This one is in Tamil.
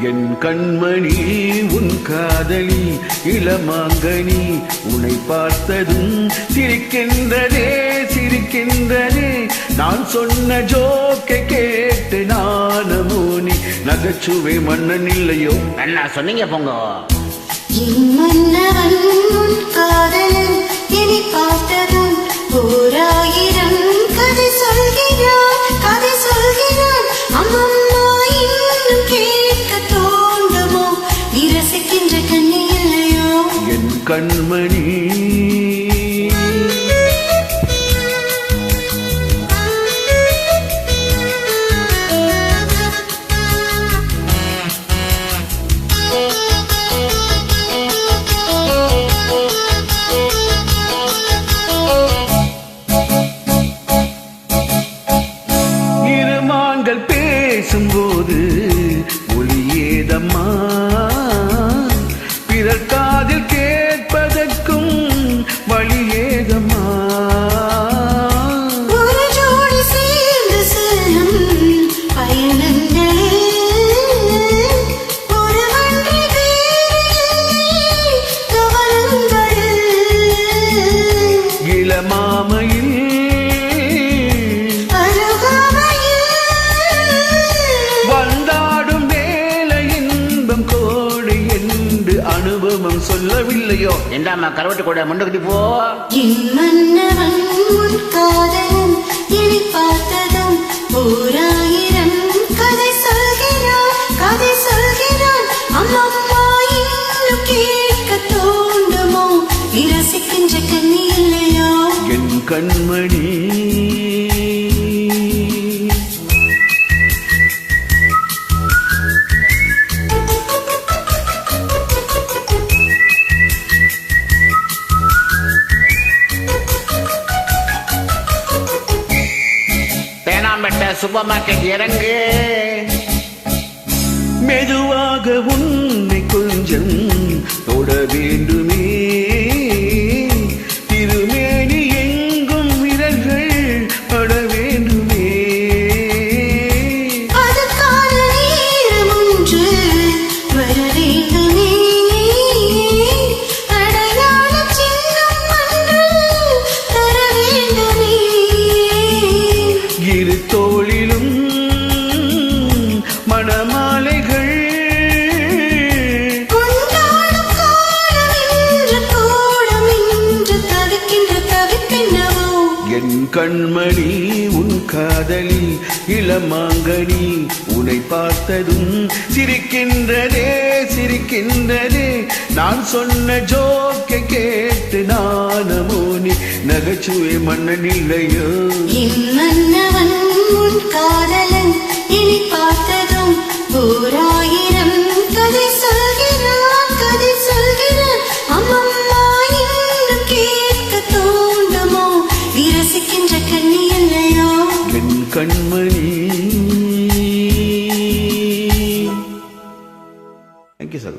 என் கண்மணி உன் காதலி இளமாங்கனி உன்னை பார்த்ததும் சிரிக்கின்றதே சிரிக்கின்றதே நான் சொன்ன ஜோக்கை கேட்டு நானமோ நீ நகைச்சுவை மன்னன் இல்லையோ அண்ணா சொன்னீங்க போங்க காதலன் இனி பார்த்ததும் ஓராயிரம் கதை சொல்கிறான் கதை சொல்கிறான் அம்மம்மா இன்னும் கேட்க தோண்டுமோ இரசிக்கின்ற கண்ணி இல்லையோ என் கண்மணி பேசும்போது ஒளியேதம்மா பிறர் காதில் கேட்பதற்கும் வழியேதம்மா ஒரு ஜோடி சேர்ந்து செல்லும் பயணங்கள் ஒரு வண்டி கவனங்கள் இளமாமையில் அனுபவம் சொல்லவில்லையோ என்றாமா கருவட்டு கூட முண்டுக்குட்டி போ மன்னவன் உன் காதலன் இனி பார்த்ததும் ஓராயிரம் கதை சொல்கிறான் கதை சொல்கிறான் அம்மம்மா இன்னும் கேட்க தோண்டுமோ இரசிக்கின்ற கண்ணி இல்லையோ என் கண்மணி சூப்பர் மார்க்கெட் இறங்கு மெதுவாக உன்னை கொஞ்சம் தொட வேண்டுமே திருமேனி எங்கும் விரல்கள் பட வேண்டுமே அதுக்கான நேரம் ஒன்று வர வேண்டுமே அடையாள சின்னம் ஒன்று தர வேண்டுமே இரு தோளிலும் மணமாலைகள் கொண்டாடும் காலம் என்று கோடம் என்று தவிக்கின்ற தவிப்பென்னவோ என் கண்மணி உன் காதலி இளமாங்கனி உன்னை பார்த்ததும் சிரிக்கின்றதே சிரிக்கின்றதே நான் சொன்ன ஜோக்கை கேட்டு நானமோ நீ நகைச்சுவை மன்னன் இல்லையோ மன்னவன் உன் காதலன் இனி பார்த்ததும் ஓராயிரம் கதை சொல்கிறான் கதை சொல்கிறான் அம்மம்மா இன்னும் கேட்க தோண்டுமோ இரசிக்கின்ற கண்ணி இல்லையோ என் கண்மணி. Thank you, sir.